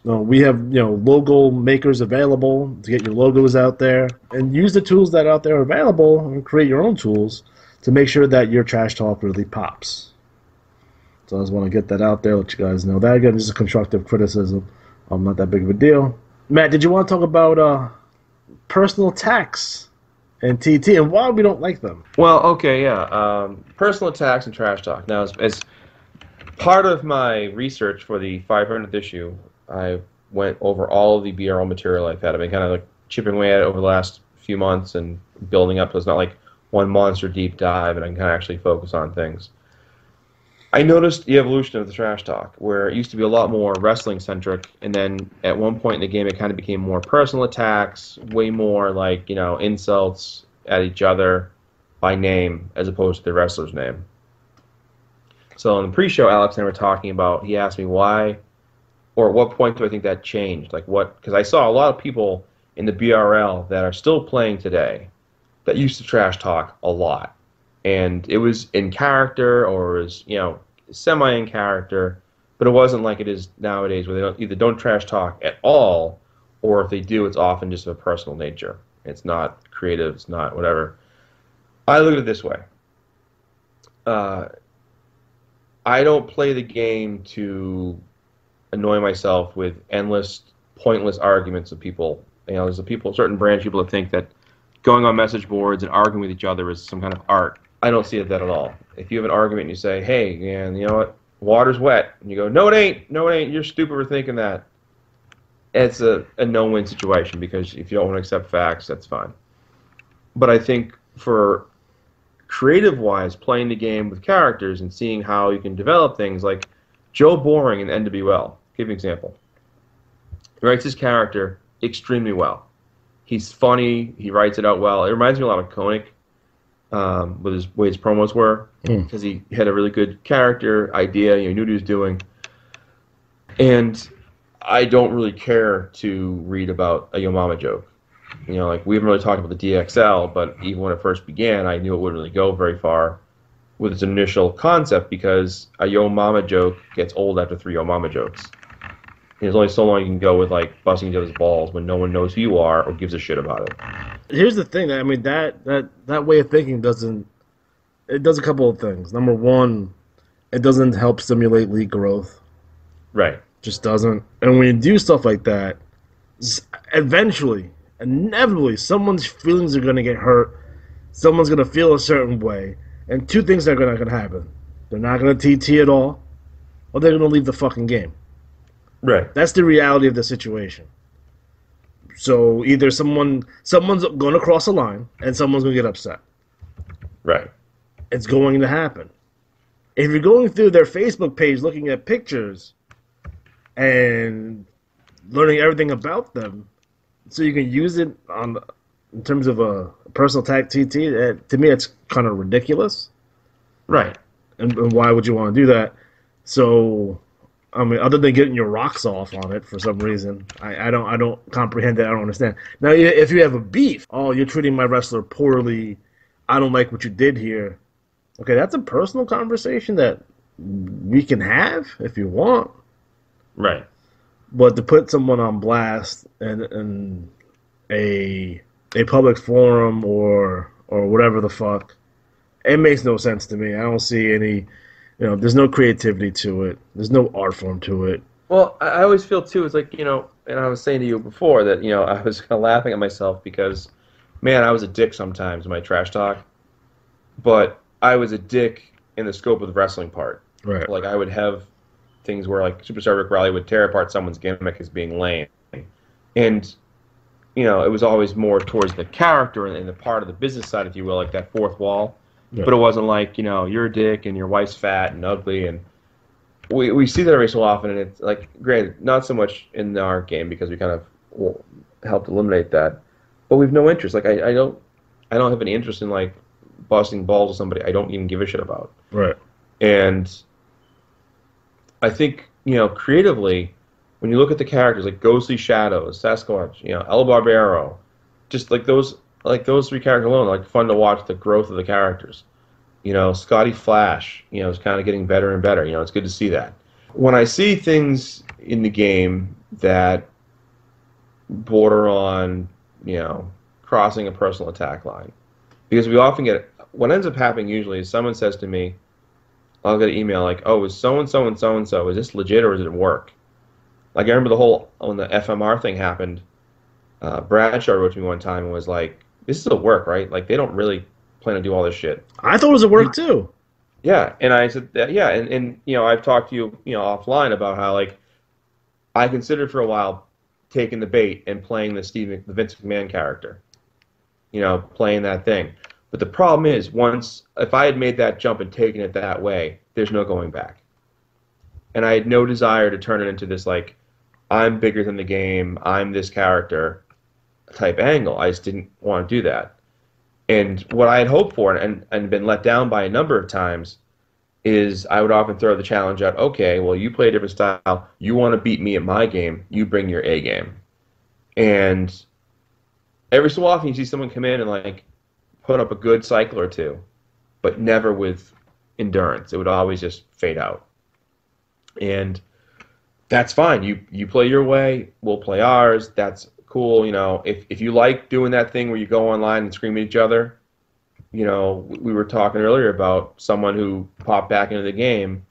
We have logo makers available to get your logos out there, and use the tools that are out there available and create your own tools to make sure that your trash talk really pops. So I just want to get that out there, let you guys know that. Again, this is constructive criticism. Not that big of a deal. Matt, did you want to talk about personal attacks and TT and why we don't like them? Well, okay, yeah. Personal attacks and trash talk. Now, as part of my research for the 500th issue, I went over all of the BRL material I've had. I've been kind of like chipping away at it over the last few months and building up, so it's not like one monster deep dive, and I can kind of actually focus on things. I noticed the evolution of the trash talk, where it used to be a lot more wrestling-centric, and then at one point in the game it kind of became more personal attacks, way more like, insults at each other by name as opposed to the wrestler's name. So in the pre-show, Alex and I were talking about, he asked me why, or at what point do I think that changed? Like what? Because I saw a lot of people in the BRL that are still playing today that used to trash talk a lot. And it was in character, or it was, semi in character, but it wasn't like it is nowadays, where they don't trash talk at all, or if they do, it's often just of a personal nature. It's not creative, it's not whatever. I look at it this way. I don't play the game to annoy myself with endless, pointless arguments of people. There's a certain branch of people that think that going on message boards and arguing with each other is some kind of art. I don't see it that at all. If you have an argument and you say, hey, man, you know what, water's wet, and you go, no it ain't, you're stupid for thinking that, it's a no-win situation, because if you don't want to accept facts, that's fine. But I think for creative-wise, playing the game with characters and seeing how you can develop things, like Joe Boring in NWL, give you an example. He writes his character extremely well. He's funny, he writes it out well. It reminds me a lot of Koenig, with his way his promos were, because he had a really good character idea, he knew what he was doing. And I don't really care to read about a Yo Mama joke. You know, like we haven't really talked about the DXL, but even when it first began, I knew it wouldn't really go very far with its initial concept because a Yo Mama joke gets old after 3 Yo Mama jokes. And there's only so long you can go with like busting each other's balls when no one knows who you are or gives a shit about it. Here's the thing. I mean, that way of thinking doesn't. It does a couple of things. Number one, it doesn't help stimulate league growth. Right. Just doesn't. And when you do stuff like that, eventually, inevitably, someone's feelings are going to get hurt. Someone's going to feel a certain way. And 2 things are going to happen. They're not going to TT at all, or they're going to leave the fucking game. Right. That's the reality of the situation. So either someone's going to cross a line, and someone's going to get upset. Right. It's going to happen. If you're going through their Facebook page looking at pictures and learning everything about them so you can use it in terms of a personal tag TT, to me it's kind of ridiculous. Right. And why would you want to do that? So, I mean, other than getting your rocks off on it for some reason, I don't comprehend that. I don't understand. Now, if you have a beef, oh, you're treating my wrestler poorly, I don't like what you did here. Okay, that's a personal conversation that we can have if you want. Right. But to put someone on blast in a public forum or whatever the fuck, it makes no sense to me. I don't see any, there's no creativity to it. There's no art form to it. Well, I always feel too, it's like, and I was saying to you before that, I was kind of laughing at myself because, man, I was a dick sometimes in my trash talk. But I was a dick in the scope of the wrestling part. Right. Like, I would have things where, like, Superstar Rick Riley would tear apart someone's gimmick as being lame. And, it was always more towards the character and the part of the business side, if you will, like that fourth wall. Yeah. But it wasn't like, you're a dick and your wife's fat and ugly. And we see that every so often, and it's, like, granted, not so much in our game because we kind of helped eliminate that. But we've no interest. Like, I don't have any interest in, like, busting balls with somebody I don't even give a shit about. Right. And I think, creatively, when you look at the characters like Ghostly Shadows, Sasquatch, El Barbero, just like those 3 characters alone, like fun to watch the growth of the characters. Scotty Flash, is kind of getting better and better. It's good to see that. When I see things in the game that border on, crossing a personal attack line, because we often get, what ends up happening usually is someone says to me, I'll get an email like, oh, is so-and-so and so-and-so, is this legit or is it work? Like, I remember when the FMR thing happened, Bradshaw wrote to me one time and was like, this is a work, right? Like, they don't really plan to do all this shit. I thought it was a work, too. Yeah, and I said, yeah, and I've talked to you, offline about how, like, I considered for a while taking the bait and playing the Vince McMahon character. Playing that thing. But the problem is, if I had made that jump and taken it that way, there's no going back. And I had no desire to turn it into this, like, I'm bigger than the game, I'm this character type angle. I just didn't want to do that. And what I had hoped for and been let down by a number of times is I would often throw the challenge out, okay, well, you play a different style, you want to beat me at my game, you bring your A game. And every so often you see someone come in and, like, put up a good cycle or 2, but never with endurance. It would always just fade out. And that's fine. You play your way, we'll play ours. That's cool. If you like doing that thing where you go online and scream at each other, we were talking earlier about someone who popped back into the game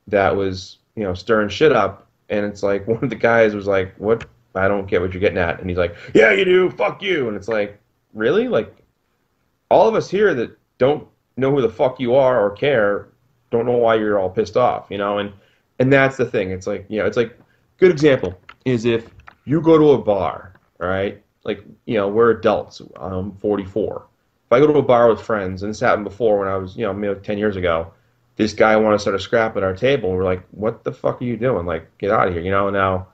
that was, stirring shit up, and it's like one of the guys was like, what? I don't get what you're getting at. And he's like, yeah, you do, fuck you. And it's like, really? Like, all of us here that don't know who the fuck you are or care don't know why you're all pissed off, and that's the thing. It's like, it's like, good example is if you go to a bar, all right? Like, we're adults. I'm 44. If I go to a bar with friends, and this happened before when I was, maybe 10 years ago, this guy wanted to start a scrap at our table, and we're like, what the fuck are you doing? Like, get out of here, Now,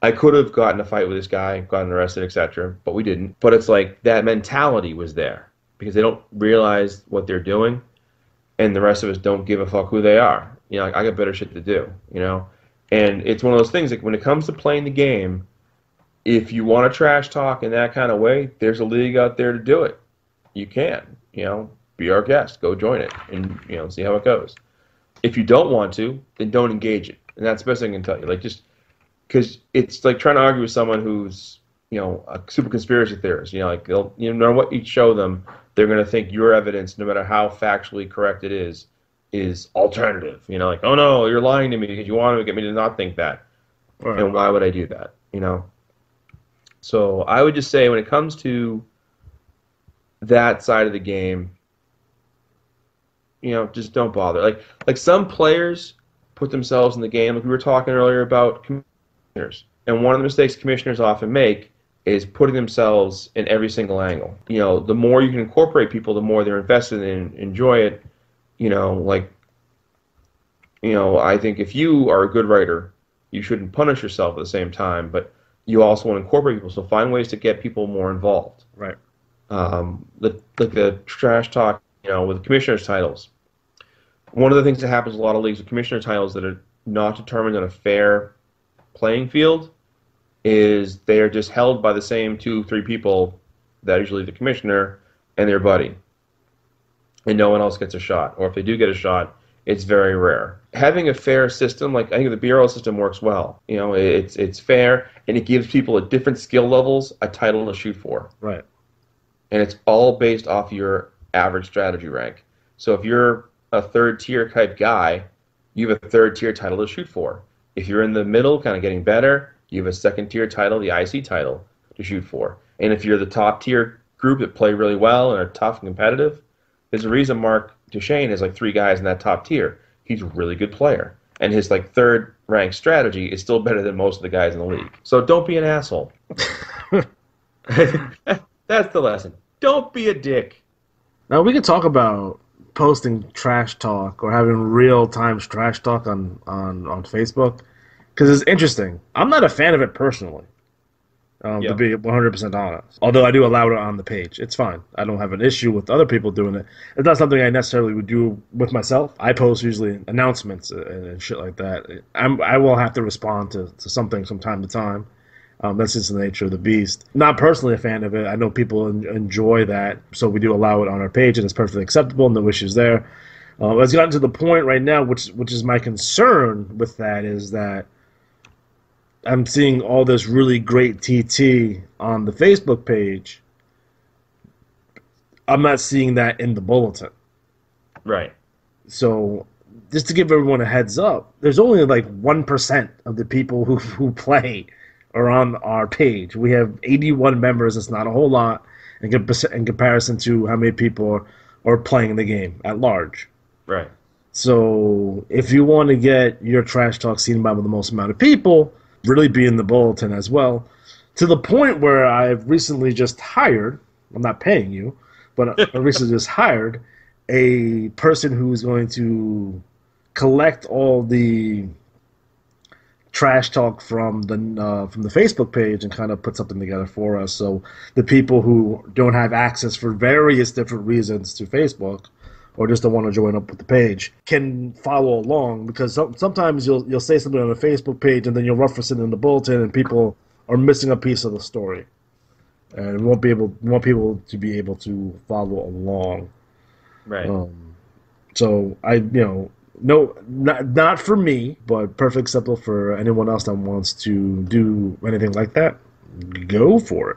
I could have gotten a fight with this guy, gotten arrested, etc., but we didn't. But it's like that mentality was there because they don't realize what they're doing, and the rest of us don't give a fuck who they are. I got better shit to do, And it's one of those things, like when it comes to playing the game, if you want to trash talk in that kind of way, there's a league out there to do it. You can, be our guest, go join it, and see how it goes. If you don't want to, then don't engage it, and that's the best thing I can tell you. Like, just because it's like trying to argue with someone who's a super conspiracy theorist. Like they'll no matter what you show them, they're going to think your evidence, no matter how factually correct it is alternative. Like, oh no, you're lying to me because you want to get me to not think that. Right. And why would I do that? So I would just say when it comes to that side of the game, just don't bother. Like some players put themselves in the game. Like we were talking earlier about commissioners, and one of the mistakes commissioners often make is putting themselves in every single angle. The more you can incorporate people, the more they're invested in, enjoy it. I think if you are a good writer, you shouldn't punish yourself at the same time, but you also want to incorporate people, so find ways to get people more involved. Right. The trash talk, with commissioners' titles. One of the things that happens in a lot of leagues with commissioner titles that are not determined on a fair playing field is they are just held by the same 2-3 people, that usually the commissioner and their buddy, and no one else gets a shot. Or if they do get a shot, it's very rare. Having a fair system, like I think the BRL system works well. It's fair, and it gives people at different skill levels a title to shoot for. Right. And it's all based off your average strategy rank. So if you're a third-tier type guy, you have a third-tier title to shoot for. If you're in the middle, kind of getting better, you have a second-tier title, the IC title, to shoot for. And if you're the top-tier group that play really well and are tough and competitive, there's a reason Mark Duchesne has 3 guys in that top tier. He's a really good player. And his third-ranked strategy is still better than most of the guys in the league. So don't be an asshole. That's the lesson. Don't be a dick. Now, we can talk about posting trash talk or having real-time trash talk on Facebook, because it's interesting. I'm not a fan of it personally, to be 100% honest. Although I do allow it on the page. It's fine. I don't have an issue with other people doing it. It's not something I necessarily would do with myself. I post usually announcements and shit like that. I will have to respond to something from time to time. That's just the nature of the beast. Not personally a fan of it. I know people enjoy that, so we do allow it on our page, and it's perfectly acceptable. No issues there. It's gotten to the point right now, which is my concern with that, is that I'm seeing all this really great TT on the Facebook page. I'm not seeing that in the bulletin. Right. So just to give everyone a heads up, there's only 1% of the people who play are on our page. We have 81 members. It's not a whole lot in comparison to how many people are playing the game at large. Right. So if you want to get your trash talk seen by the most amount of people, really be in the bulletin as well. To the point where I've recently just hired, I'm not paying you, but I recently just hired a person who's going to collect all the trash talk from the Facebook page and kind of put something together for us. So the people who don't have access for various different reasons to Facebook, or just don't want to join up with the page, can follow along, because sometimes you'll say something on a Facebook page and then you'll reference it in the bulletin, and people are missing a piece of the story, and we want people to be able to follow along. Right. So no, not for me, but perfectly acceptable for anyone else that wants to do anything like that. Go for it.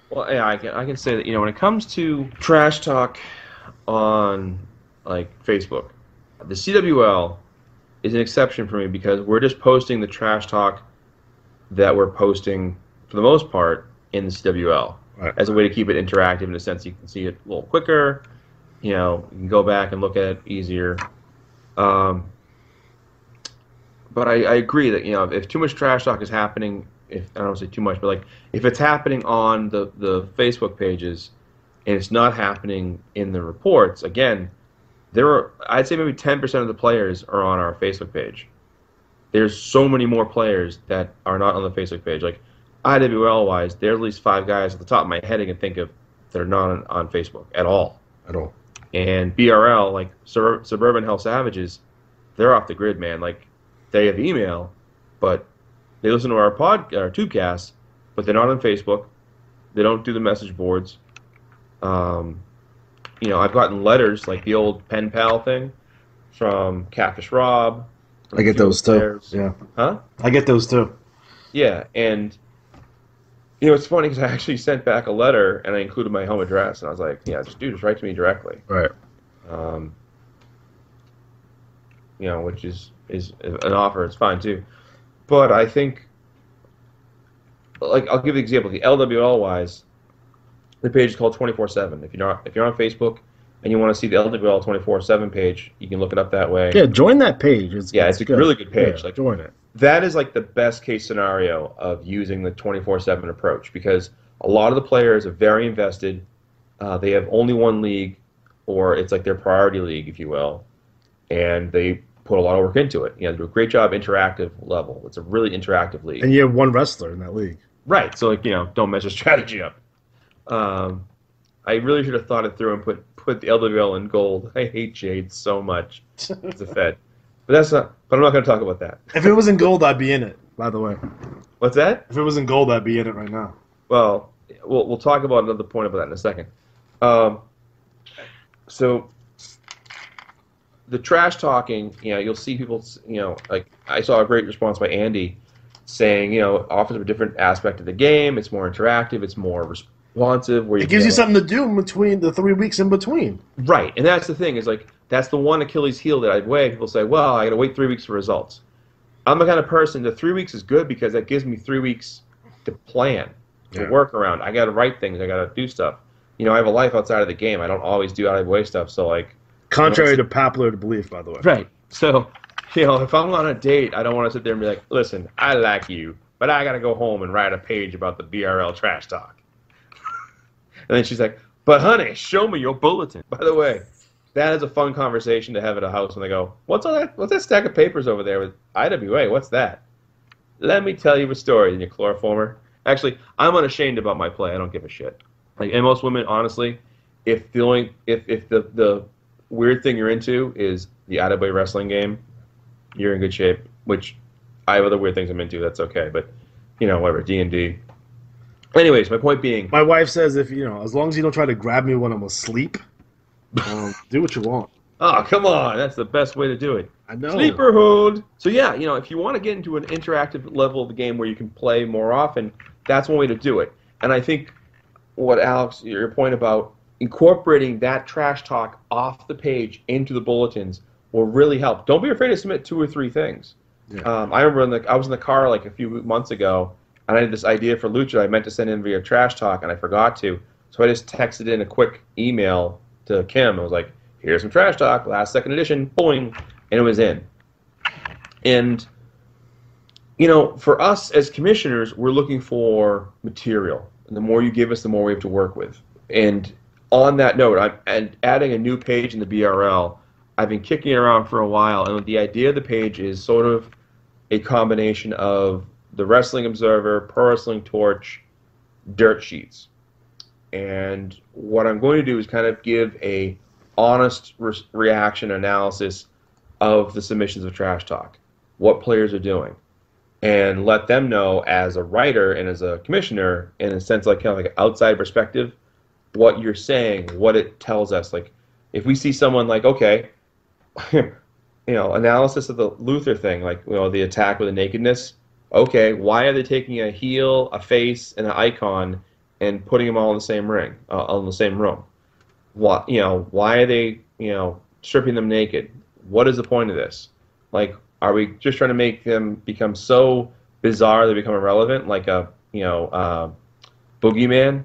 Well, yeah, I can say that when it comes to trash talk on Facebook, the CWL is an exception for me, because we're just posting the trash talk that we're posting for the most part in the CWL, right, as a way to keep it interactive in a sense you can see it a little quicker. You can go back and look at it easier. But I agree that if too much trash talk is happening, if I don't say too much, but if it's happening on the Facebook pages and it's not happening in the reports, again, I'd say maybe 10% of the players are on our Facebook page. There's so many more players that are not on the Facebook page. IWL wise, there's at least 5 guys at the top of my head I can think of that are not on Facebook at all. At all. And BRL, Suburban Hell Savages, they're off the grid, man. they have email, but they listen to our Tubecast, but they're not on Facebook. They don't do the message boards. I've gotten letters like the old pen pal thing from Catfish Rob. I get those too. Yeah. Huh? I get those too. Yeah, and it's funny because I actually sent back a letter and I included my home address, and I was like, yeah, just write to me directly. Right. Which is an offer. It's fine too, but I think, like, I'll give you an example. The LWL wise, the page is called 24/7. If you're on Facebook and you want to see the LWL 24/7 page, you can look it up that way. Yeah, join that page. It's a really good page. Yeah, join it. That is like the best case scenario of using the 24/7 approach, because a lot of the players are very invested. They have only one league, or it's like their priority league, if you will, and they put a lot of work into it. They do a great job interactive level. It's a really interactive league. And you have one wrestler in that league. Right. So, don't mess your strategy up. I really should have thought it through and put the LWL in gold. I hate Jade so much. It's a Fed. But I'm not going to talk about that. If it was in gold, I'd be in it, by the way. What's that? If it was in gold, I'd be in it right now. Well, we'll talk about another point about that in a second. So the trash talking, you'll see people, like I saw a great response by Andy saying, offers a different aspect of the game. It's more interactive. It's more responsive. Where it gives you something to do in between the 3 weeks in between. Right, and that's the thing is like that's the one Achilles heel that I weigh. People say, well, I got to wait 3 weeks for results. I'm the kind of person that 3 weeks is good because that gives me 3 weeks to plan, to work around. I got to write things. I got to do stuff. I have a life outside of the game. I don't always do out of the way stuff. So like, contrary to popular belief, by the way. Right. So, if I'm on a date, I don't want to sit there and be like, listen, I like you, but I got to go home and write a page about the BRL trash talk. And then she's like, but honey, show me your bulletin. By the way, that is a fun conversation to have at a house when they go, what's that stack of papers over there with IWA? What's that? Let me tell you a story, you chloroformer. Actually, I'm unashamed about my play. I don't give a shit. Like, and most women, honestly, if the weird thing you're into is the IWA wrestling game, you're in good shape. Which I have other weird things I'm into. That's okay, but whatever. D&D. Anyways, my point being, my wife says if as long as you don't try to grab me when I'm asleep, do what you want. Oh, come on, that's the best way to do it. I know. Sleeper hold. So yeah, if you want to get into an interactive level of the game where you can play more often, that's one way to do it. And I think what Alex, your point about incorporating that trash talk off the page into the bulletins will really help. Don't be afraid to submit 2 or 3 things. Yeah. I remember I was in the car like a few months ago, and I had this idea for Lucha I meant to send in via trash talk, and I forgot to. So I just texted in a quick email to Kim. I was like, here's some trash talk, last second edition, boing, and it was in. And, for us as commissioners, we're looking for material. And the more you give us, the more we have to work with. And on that note, I'm adding a new page in the BRL. I've been kicking it around for a while, and the idea of the page is sort of a combination of the Wrestling Observer, Pro Wrestling Torch, dirt sheets. And what I'm going to do is kind of give a honest reaction analysis of the submissions of Trash Talk, what players are doing, and let them know as a writer and as a commissioner, in a sense like kind of like an outside perspective, what you're saying, what it tells us. Like, if we see someone like, okay, analysis of the Luther thing, like, the attack with the nakedness. Okay, why are they taking a heel, a face, and an icon and putting them all in the same ring, in the same room? What, why are they, stripping them naked? What is the point of this? Like, are we just trying to make them become so bizarre they become irrelevant? Like a, boogeyman.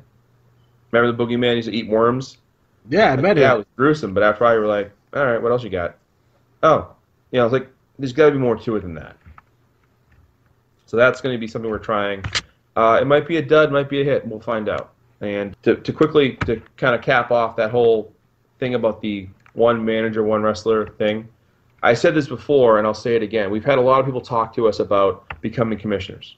Remember the boogeyman used to eat worms? Yeah, I met him. Yeah, it was gruesome. But after I were like, all right, what else you got? Oh, it's like there's got to be more to it than that. So that's going to be something we're trying. It might be a dud, might be a hit. We'll find out. And to kind of cap off that whole thing about the one manager, one wrestler thing, I said this before, and I'll say it again. We've had a lot of people talk to us about becoming commissioners.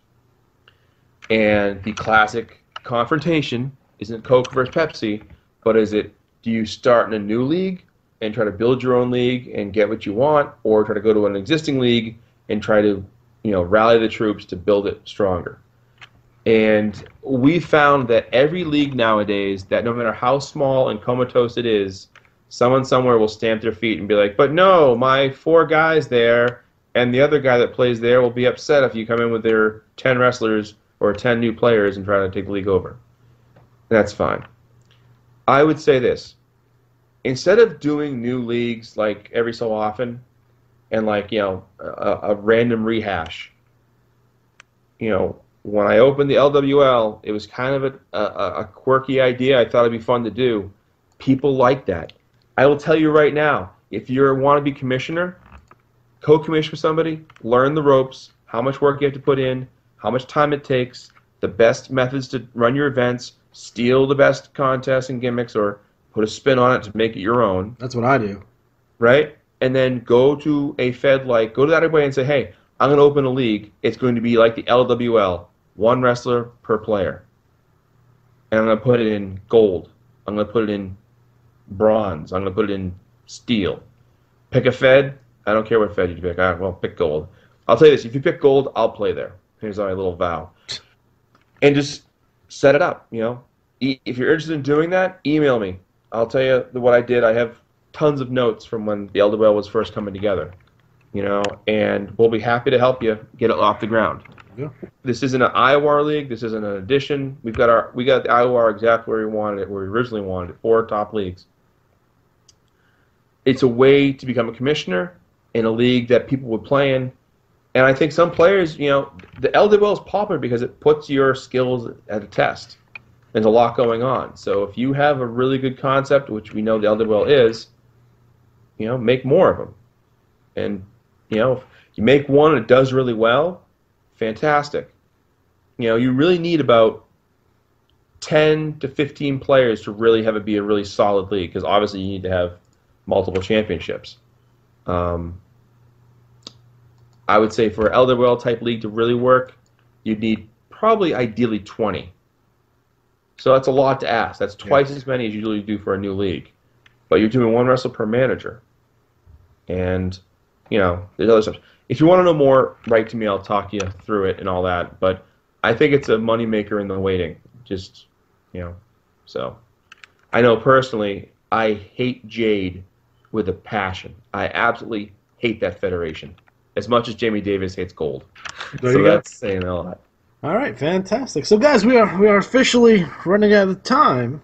And the classic confrontation isn't Coke versus Pepsi, but is it, do you start in a new league and try to build your own league and get what you want, or try to go to an existing league and try to, rally the troops to build it stronger. And we found that every league nowadays, that no matter how small and comatose it is, someone somewhere will stamp their feet and be like, but no, my 4 guys there and the other guy that plays there will be upset if you come in with their 10 wrestlers or 10 new players and try to take the league over. That's fine. I would say this. Instead of doing new leagues like every so often and like, a random rehash, when I opened the LWL, it was kind of a quirky idea. I thought it'd be fun to do. People like that. I will tell you right now, if you want to be commissioner, co-commission with somebody, learn the ropes, how much work you have to put in, how much time it takes, the best methods to run your events, steal the best contests and gimmicks, or put a spin on it to make it your own. That's what I do. Right? And then go to a Fed go to that way and say, hey, I'm going to open a league. It's going to be like the LWL. 1 wrestler per player. And I'm going to put it in gold. I'm going to put it in bronze. I'm going to put it in steel. Pick a Fed. I don't care what Fed you pick. Pick gold. I'll tell you this. If you pick gold, I'll play there. Here's my little vow. And just set it up, If you're interested in doing that, email me. I'll tell you what I did. I have tons of notes from when the LWL was first coming together, and we'll be happy to help you get it off the ground. Yeah. This isn't an IWAR league. This isn't an addition. We got the IWAR exactly where we wanted it, where we originally wanted it. 4 top leagues. It's a way to become a commissioner in a league that people would play in, and I think some players, the LWL is popular because it puts your skills at a test. There's a lot going on. So if you have a really good concept, which we know the LWL is, make more of them. And if you make one and it does really well, fantastic. You really need about 10 to 15 players to really have it be a really solid league, because obviously you need to have multiple championships. I would say for an LWL type league to really work, you'd need probably ideally 20. So that's a lot to ask. That's twice as many as you usually do for a new league. But you're doing 1 wrestler per manager. And, there's other stuff. If you want to know more, write to me. I'll talk you through it and all that. But I think it's a moneymaker in the waiting. Just, So I know personally, I hate Jade with a passion. I absolutely hate that federation. As much as Jamie Davis hates gold. So that's saying a lot. All right, fantastic. So, guys, we are officially running out of time.